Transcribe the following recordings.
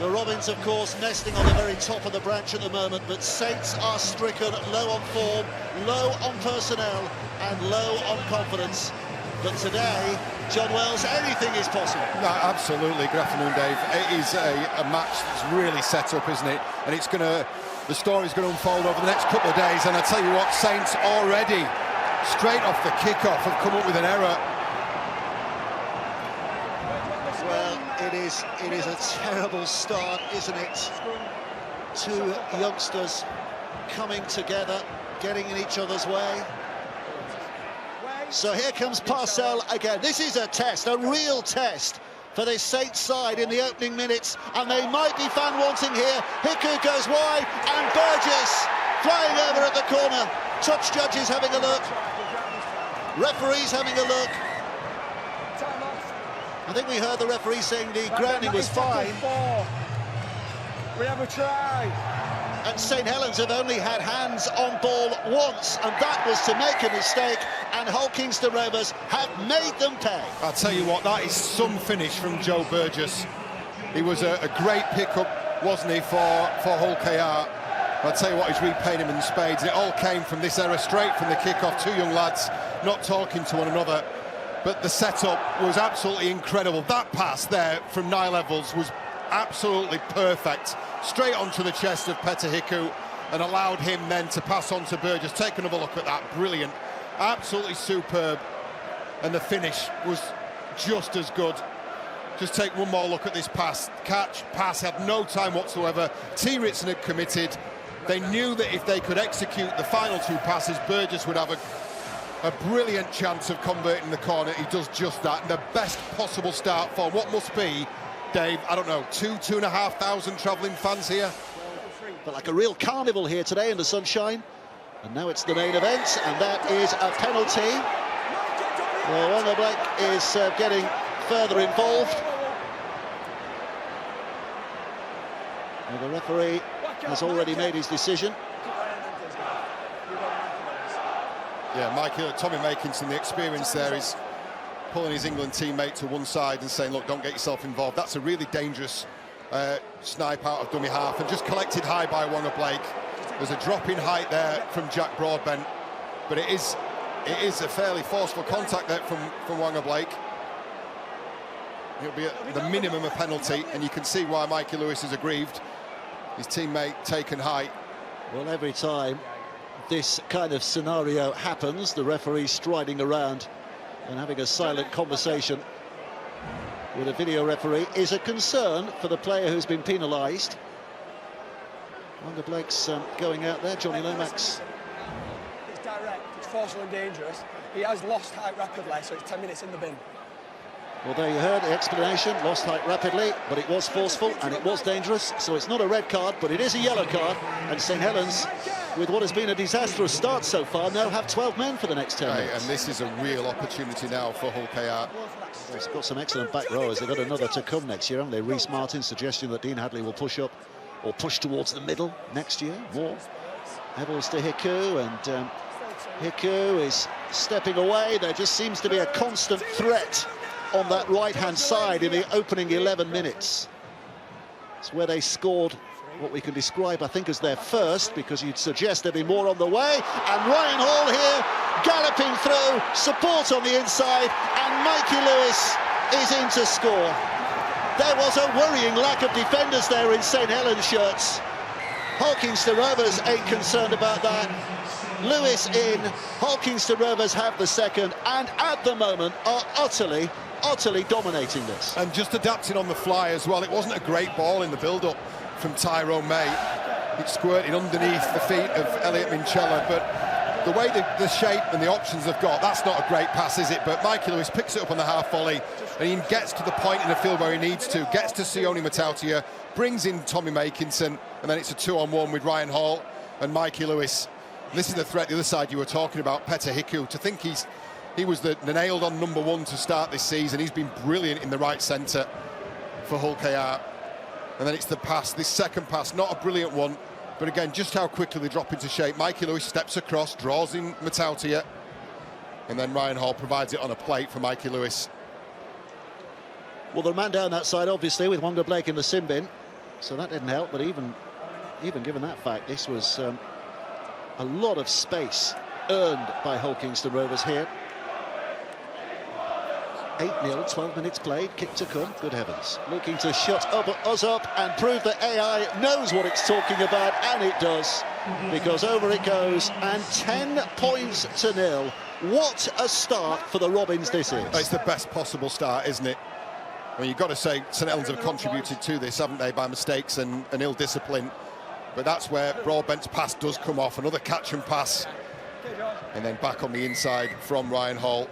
The Robins, of course, nesting on the very top of the branch at the moment, but Saints are stricken, low on form, low on personnel, and low on confidence. But today, John Wells, anything is possible. No, absolutely. Good afternoon, Dave. It is a match that's really set up, isn't it? And the story's going to unfold over the next couple of days. And I tell you what, Saints already, straight off the kickoff, have come up with an error. Well, it is a terrible start, isn't it? Two youngsters coming together, getting in each other's way. So here comes Parcell again. This is a test, a real test for this Saints side in the opening minutes, and they might be fan wanting here. Hiku goes wide, and Burgess flying over at the corner. Touch judges having a look, referees having a look. I think we heard the referee saying the grounding was fine. We have a try. And St Helens have only had hands on ball once, and that was to make a mistake, and Hull Kingston Rovers have made them pay. I'll tell you what, that is some finish from Joe Burgess. He was a great pickup, wasn't he, for Hull KR. I'll tell you what, he's repaying him in spades. It all came from this error, straight from the kick-off. Two young lads not talking to one another, but the setup was absolutely incredible. That pass there from Niall Evans was absolutely perfect, straight onto the chest of Peter Hiku, and allowed him then to pass on to Burgess. Take another look at that, brilliant, absolutely superb, and the finish was just as good. Just take one more look at this pass, catch, pass, had no time whatsoever. T. Ritson had committed. They knew that if they could execute the final two passes, Burgess would have a brilliant chance of converting the corner. He does just that. The best possible start for what must be, Dave, I don't know, 2,500 travelling fans here. But like a real carnival here today in the sunshine. And now it's the main event, and that is a penalty. Well, Wonga Blake is getting further involved. Well, the referee has already made his decision. Yeah, Tommy Makinson, the experience there is pulling his England teammate to one side and saying, look, don't get yourself involved. That's a really dangerous snipe out of dummy half, and just collected high by Wonga Blake. There's a drop in height there from Jack Broadbent, but it is a fairly forceful contact there from Wonga Blake. It'll be at the minimum a penalty, and you can see why Mikey Lewis is aggrieved. His teammate taken high. Well, every time this kind of scenario happens, the referee striding around and having a silent conversation with a video referee is a concern for the player who's been penalised. Wonga Blake's going out there. Johnny Lomax. It's direct, it's forceful and dangerous. He has lost height rapidly, so it's 10 minutes in the bin. Well, there you heard the explanation. Lost height rapidly, but it was forceful and it was dangerous. So it's not a red card, but it is a yellow card. And St Helens, with what has been a disastrous start so far, now have 12 men for the next 10 minutes. And this is a real opportunity now for Hull KR. It's got some excellent back rowers. They've got another to come next year, haven't they? Rhys Martin suggesting that Dean Hadley will push up or push towards the middle next year. More. Evans to Hiku, and Hiku is stepping away. There just seems to be a constant threat on that right-hand side in the opening 11 minutes. It's where they scored what we can describe, I think, as their first, because you'd suggest there'd be more on the way. And Ryan Hall here, galloping through, support on the inside, and Mikey Lewis is in to score. There was a worrying lack of defenders there in St Helens shirts. Hull Kingston Rovers ain't concerned about that. Lewis in, Hull Kingston Rovers have the second, and at the moment are utterly dominating this. And just adapting on the fly as well. It wasn't a great ball in the build-up from Tyrone May. It squirted underneath the feet of Elliot Minchella, but the way the shape and the options have got, that's not a great pass, is it? But Mikey Lewis picks it up on the half volley, and he gets to the point in the field where he needs to, gets to Sione Matautia, brings in Tommy Makinson, and then it's a 2-on-1 with Ryan Hall and Mikey Lewis. And this is the threat the other side you were talking about, Peter Hiku. To think he was the nailed-on number one to start this season. He's been brilliant in the right centre for Hull KR. And then it's the pass, this second pass, not a brilliant one, but again, just how quickly they drop into shape. Mikey Lewis steps across, draws in Matautia, and then Ryan Hall provides it on a plate for Mikey Lewis. Well, the man down that side, obviously, with Wonga Blake in the sin bin. So that didn't help, but even given that fact, this was a lot of space earned by Hull Kingston Rovers here. 8-0, 12 minutes played, kick to come, good heavens. Looking to shut us up and prove that AI knows what it's talking about, and it does, because over it goes, and 10 points to nil. What a start for the Robins this is. It's the best possible start, isn't it? I mean, you've got to say St Helens have contributed to this, haven't they, by mistakes and ill discipline. But that's where Broadbent's pass does come off, another catch and pass. And then back on the inside from Ryan Hall.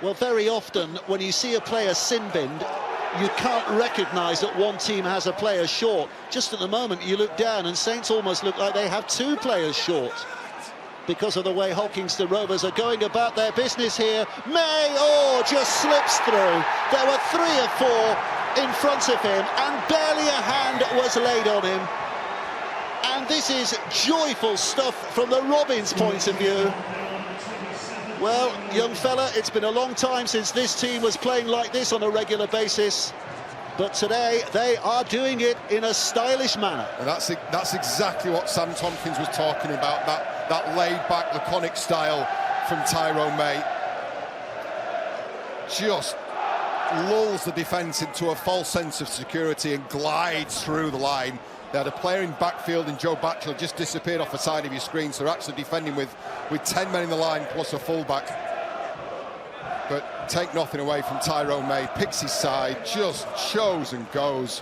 Well, very often when you see a player sin-binned, you can't recognise that one team has a player short. Just at the moment you look down and Saints almost look like they have 2 players short because of the way Hull Kingston Rovers are going about their business here. May, just slips through. There were 3 or 4 in front of him and barely a hand was laid on him. And this is joyful stuff from the Robins' point of view. Well, young fella, it's been a long time since this team was playing like this on a regular basis. But today, they are doing it in a stylish manner. And that's exactly what Sam Tompkins was talking about, that laid-back, laconic style from Tyrone May. Just lulls the defence into a false sense of security and glides through the line. They had a player in backfield and Joe Batchelor just disappeared off the side of your screen, so they're actually defending with 10 men in the line plus a fullback. But take nothing away from Tyrone May, picks his side, just shows and goes.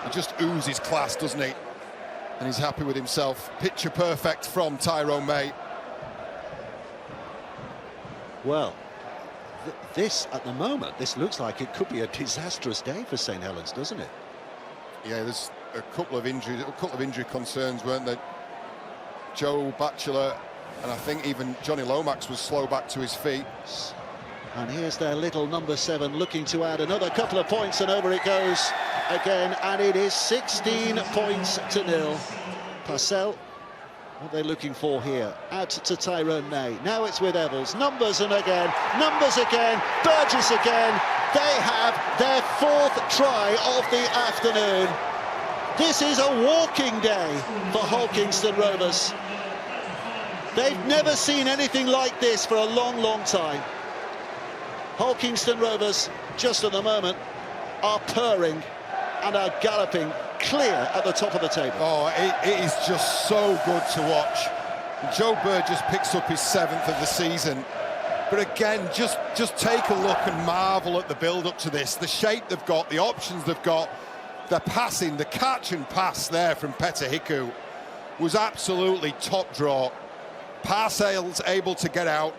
He just oozes class, doesn't he? And he's happy with himself. Picture perfect from Tyrone May. Well, this, at the moment, this looks like it could be a disastrous day for St Helens, doesn't it? Yeah, there's a couple of injury concerns, weren't there? Joe Batchelor, and I think even Johnny Lomax was slow back to his feet. And here's their little number 7 looking to add another couple of points, and over it goes again, and it is 16 points to nil. Parcell, what are they looking for here? Out to Tyrone May. Now it's with Evans. Numbers again, Burgess again. They have their 4th try of the afternoon. This is a walking day for Hull Kingston Rovers. They've never seen anything like this for a long, long time. Hull Kingston Rovers, just at the moment, are purring and are galloping clear at the top of the table. Oh, it is just so good to watch. Joe Burgess picks up his 7th of the season. But again, just take a look and marvel at the build-up to this. The shape they've got, the options they've got, the passing, the catch and pass there from Petter Hiku was absolutely top draw. Parcells able to get out.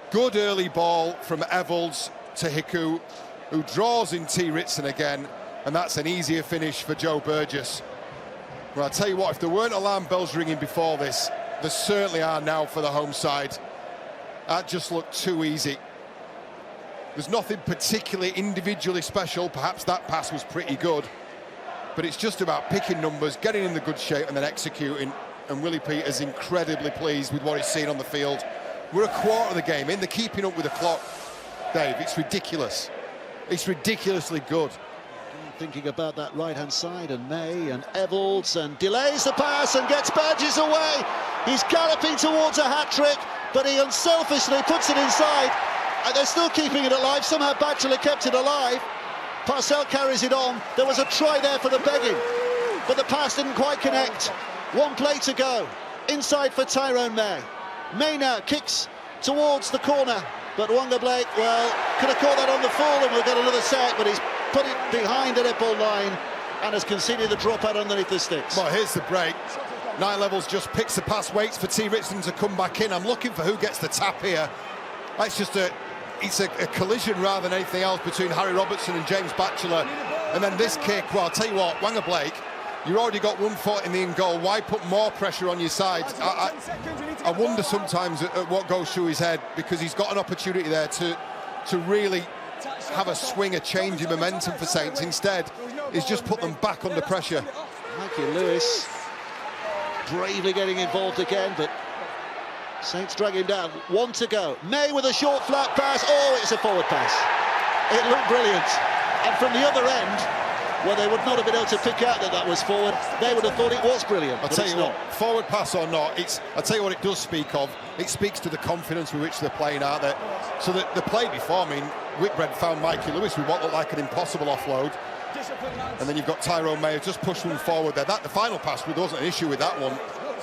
Good early ball from Evans to Hiku, who draws in T. Ritson again, and that's an easier finish for Joe Burgess. Well, I'll tell you what, if there weren't alarm bells ringing before this, there certainly are now for the home side. That just looked too easy. There's nothing particularly individually special. Perhaps that pass was pretty good. But it's just about picking numbers, getting in the good shape and then executing. And Willie Peters incredibly pleased with what he's seen on the field. We're a quarter of the game in. They're keeping up with the clock. Dave, it's ridiculous. It's ridiculously good. Thinking about that right-hand side, and May and Evans, and delays the pass and gets Burgess away. He's galloping towards a hat-trick, but he unselfishly puts it inside. And they're still keeping it alive. Somehow Batchelor kept it alive. Parcell carries it on. There was a try there for the begging, but the pass didn't quite connect. 1 play to go. Inside for Tyrone May. May now kicks towards the corner, but Wonga Blake, well, could have caught that on the full and we've got another set, but he's put it behind the netball line and has conceded the dropout underneath the sticks. Well, here's the break. Nine Levels just picks the pass, waits for T. Ritson to come back in. I'm looking for who gets the tap here. That's just it's a collision rather than anything else between Harry Robertson and James Batchelor. And then this kick, well, I'll tell you what, Wanga Blake, you've already got 1 foot in the in goal. Why put more pressure on your side? I wonder sometimes at what goes through his head, because he's got an opportunity there to really have a swing, a change in momentum for Saints. Instead, he's just put them back under pressure. Mikey Lewis bravely getting involved again, but Saints drag him down. 1 to go. May with a short flat pass. Oh, it's a forward pass. It looked brilliant. And from the other end, well, they would not have been able to pick out that that was forward. They would have thought it was brilliant. I'll tell you what, forward pass or not, I'll tell you what it does speak of. It speaks to the confidence with which they're playing out there. So that the play before, I mean, Whitbread found Mikey Lewis with what looked like an impossible offload. And then you've got Tyrone May just pushed one forward there. The final pass, there wasn't an issue with that one.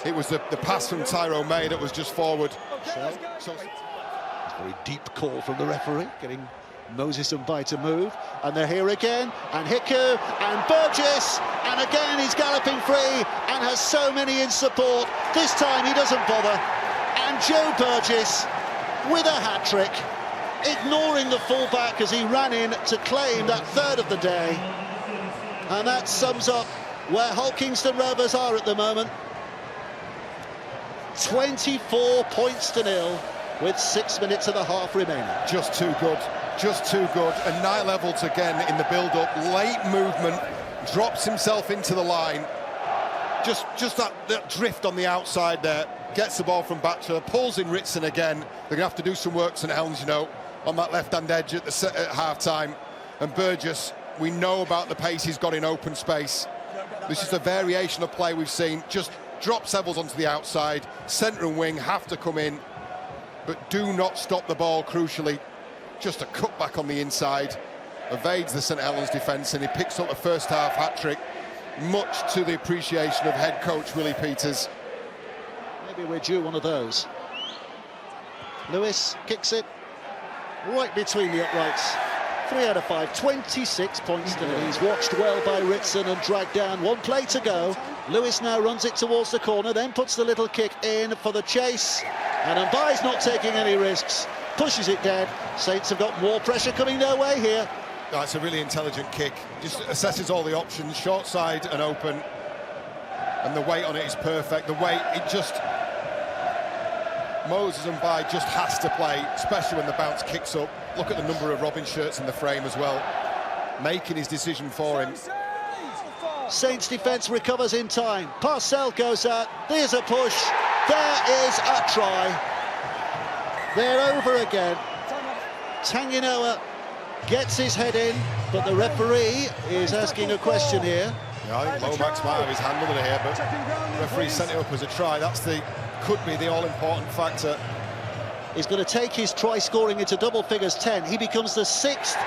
It was the pass from Tyrone May that was just forward. So it's a very deep call from the referee, getting Moses and Bai to move. And they're here again, and Hiku, and Burgess, and again he's galloping free, and has so many in support. This time he doesn't bother. And Joe Burgess with a hat-trick, ignoring the fullback as he ran in to claim that third of the day. And that sums up where Kingston Rovers are at the moment. 24 points to nil with 6 minutes of the half remaining. Just too good, just too good. And Niall Evans again in the build-up, late movement, drops himself into the line. Just that drift on the outside there, gets the ball from Batcher, pulls in Ritson again. They're going to have to do some work, St Helens, you know, on that left-hand edge at half-time. And Burgess, we know about the pace he's got in open space. This is a variation of play we've seen. Just drop Sevels onto the outside, centre and wing have to come in, but do not stop the ball, crucially. Just a cutback on the inside, evades the St Helens defence, and he picks up a first-half hat-trick, much to the appreciation of head coach Willie Peters. Maybe we're due one of those. Lewis kicks it right between the uprights. 3 out of 5, 26 points to nil. He's watched well by Ritson and dragged down. 1 play to go. Lewis now runs it towards the corner, then puts the little kick in for the chase. And Mbai's not taking any risks. Pushes it dead. Saints have got more pressure coming their way here. That's a really intelligent kick. Just assesses all the options, short side and open. And the weight on it is perfect. The weight, it just... Moses and Mbai just has to play, especially when the bounce kicks up. Look at the number of Robin shirts in the frame as well, making his decision for him. Saints defence recovers in time. Parcell goes out. There's a push. There is a try. They're over again. Tanginoa gets his head in, but the referee is asking a question here. Yeah, I think Lomax might have his hand under here, but the referee sent it up as a try. Could be the all-important factor. He's going to take his try scoring into double figures 10. He becomes the 6th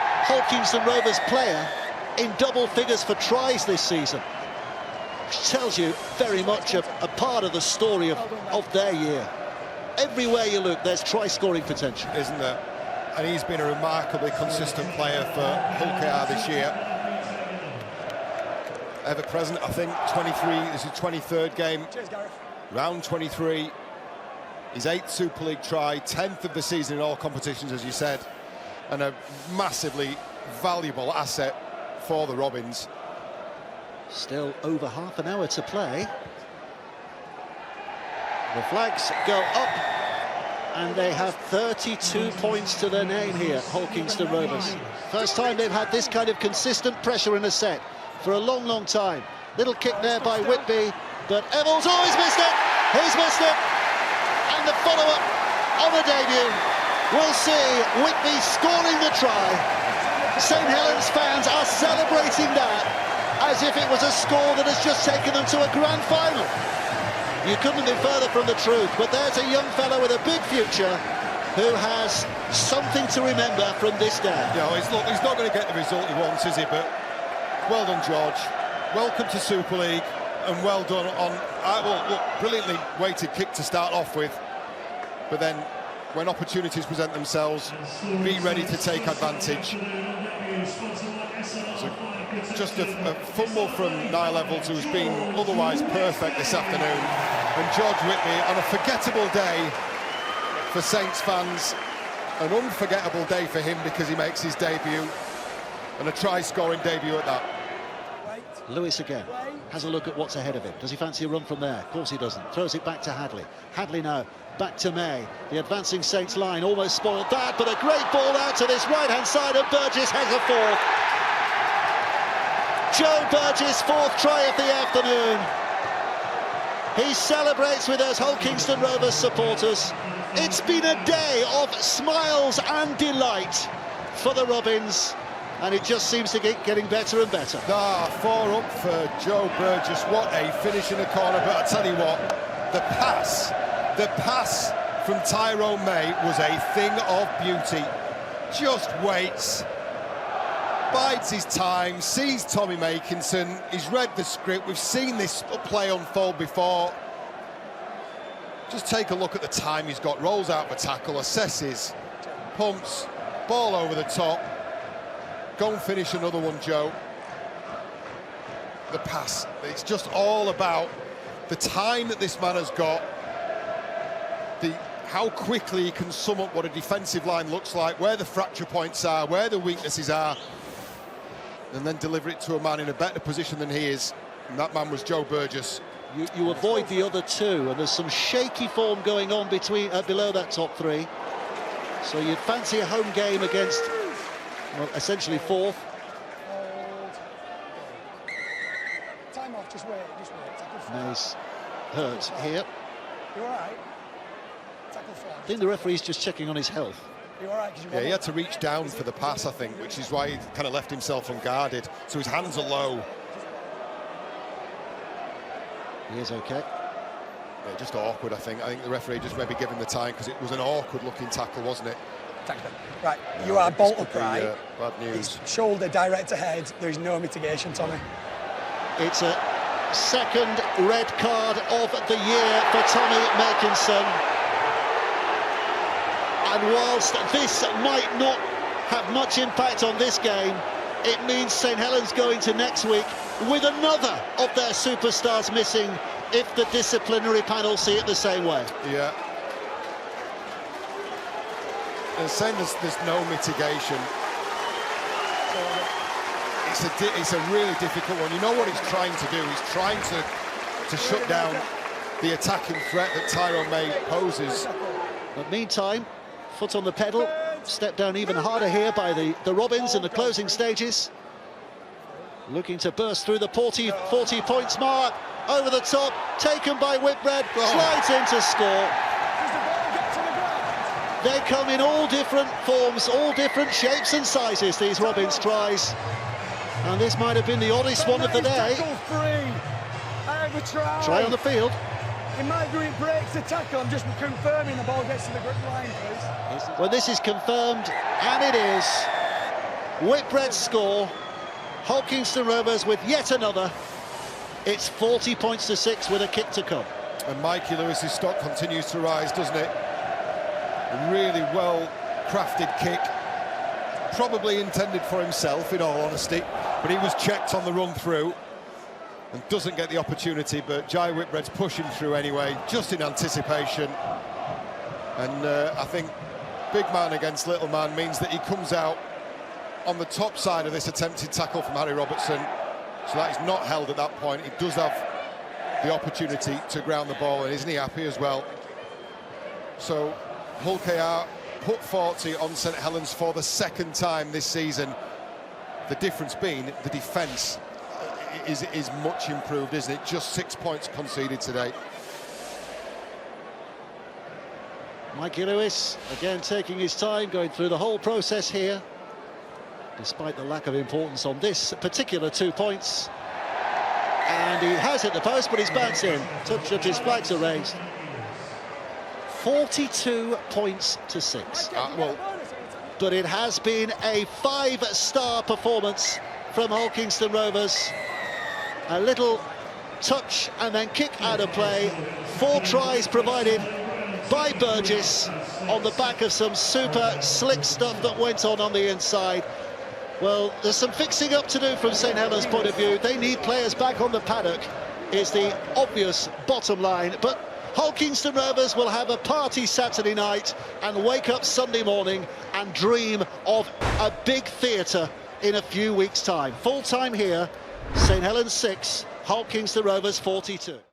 Kingston Rovers player in double figures for tries this season, which tells you very much a part of the story of their year. Everywhere you look, there's try scoring potential, isn't there? And he's been a remarkably consistent player for Hull KR this year. Ever present, I think, 23, this is 23rd game. Round 23, his 8th Super League try, 10th of the season in all competitions, as you said, and a massively valuable asset for the Robins. Still over half an hour to play. The flags go up, and they have 32 points to their name here, Kingston Rovers. First time they've had this kind of consistent pressure in a set for a long, long time. Little kick there by Whitby. But Evans, he's missed it! He's missed it! And the follow-up on the debut. We'll see Whitby scoring the try. St Helens fans are celebrating that as if it was a score that has just taken them to a grand final. You couldn't be further from the truth, but there's a young fellow with a big future who has something to remember from this day. Yeah, he's not going to get the result he wants, is he? But well done, George. Welcome to Super League. And well done on, brilliantly weighted kick to start off with. But then, when opportunities present themselves, be ready to take advantage. Just a fumble from Niall Evans, who's been otherwise perfect this afternoon. And George Whitby, on a forgettable day for Saints fans, an unforgettable day for him because he makes his debut, and a try-scoring debut at that. Lewis again has a look at what's ahead of him. Does he fancy a run from there? Of course he doesn't. Throws it back to Hadley. Hadley now back to May. The advancing Saints line almost spoiled that, but a great ball out to this right-hand side, and Burgess has a fourth. Joe Burgess, 4th try of the afternoon. He celebrates with us Kingston Rovers supporters. It's been a day of smiles and delight for the Robins. and it just seems to get getting better and better. 4 up for Joe Burgess. What a finish in the corner. But I tell you what, the pass from Tyrone May was a thing of beauty. Just waits, bides his time, sees Tommy Makinson. He's read the script. We've seen this play unfold before. Just take a look at the time he's got. Rolls out for tackle, assesses, pumps, ball over the top. Go and finish another one, Joe. The pass, it's just all about the time that this man has got, how quickly he can sum up what a defensive line looks like, where the fracture points are, where the weaknesses are, and then deliver it to a man in a better position than he is. And that man was Joe Burgess. You avoid the other two, and there's some shaky form going on between below that top three. So you'd fancy a home game against, well, essentially fourth. Time off, just wait. May's hurt here. You all right? Tackle four. I think the referee's just checking on his health. You all right? Yeah, he had to reach down for the pass, I think, which is why he kind of left himself unguarded. So his hands are low. He is okay. Yeah, just awkward, I think. I think the referee just maybe gave him the time because it was an awkward-looking tackle, wasn't it? Tackle. Right, you are bolt upright. Bad news. It's shoulder direct ahead. There is no mitigation, Tommy. It's a second red card of the year for Tommy Makinson. And whilst this might not have much impact on this game, it means St Helens going to next week with another of their superstars missing if the disciplinary panel see it the same way. Yeah. They're saying there's no mitigation. It's a really difficult one. You know what he's trying to do? He's trying to shut down the attacking threat that Tyrone May poses. But meantime, foot on the pedal, step down even harder here by the Robins in the closing stages. Looking to burst through the 40 points mark, over the top, taken by Whitbread, slides in to score. They come in all different forms, all different shapes and sizes, these Robins tries. And this might have been the oddest one of the day. Try on the field. In my view, it breaks the tackle. I'm just confirming the ball gets to the grip line, please. Well, this is confirmed, and it is. Whitbread's score. Hulkingston Rovers with yet another. It's 40 points to 6 with a kick to come. And Mikey Lewis's stock continues to rise, doesn't it? A really well-crafted kick. Probably intended for himself, in all honesty, but he was checked on the run through and doesn't get the opportunity, but Jai Whitbread's pushing through anyway, just in anticipation. And I think big man against little man means that he comes out on the top side of this attempted tackle from Harry Robertson, so that is not held at that point. He does have the opportunity to ground the ball, and isn't he happy as well? So Hull KR put 40 on St Helens for the second time this season. The difference being the defence is much improved, isn't it? Just 6 points conceded today. Mikey Lewis, again taking his time, going through the whole process here, despite the lack of importance on this particular 2 points. And he has hit the post, but he's bounced in. Touch of his flags are raised. 42 points to 6. But it has been a 5-star performance from Hulkingston Rovers. A little touch and then kick out of play. 4 tries provided by Burgess on the back of some super slick stuff that went on the inside. Well, there's some fixing up to do from St Helens' point of view. They need players back on the paddock, is the obvious bottom line. But Hulkingston Rovers will have a party Saturday night and wake up Sunday morning and dream of a big theatre in a few weeks' time. Full time here, St Helens 6, Hulkingston Rovers 42.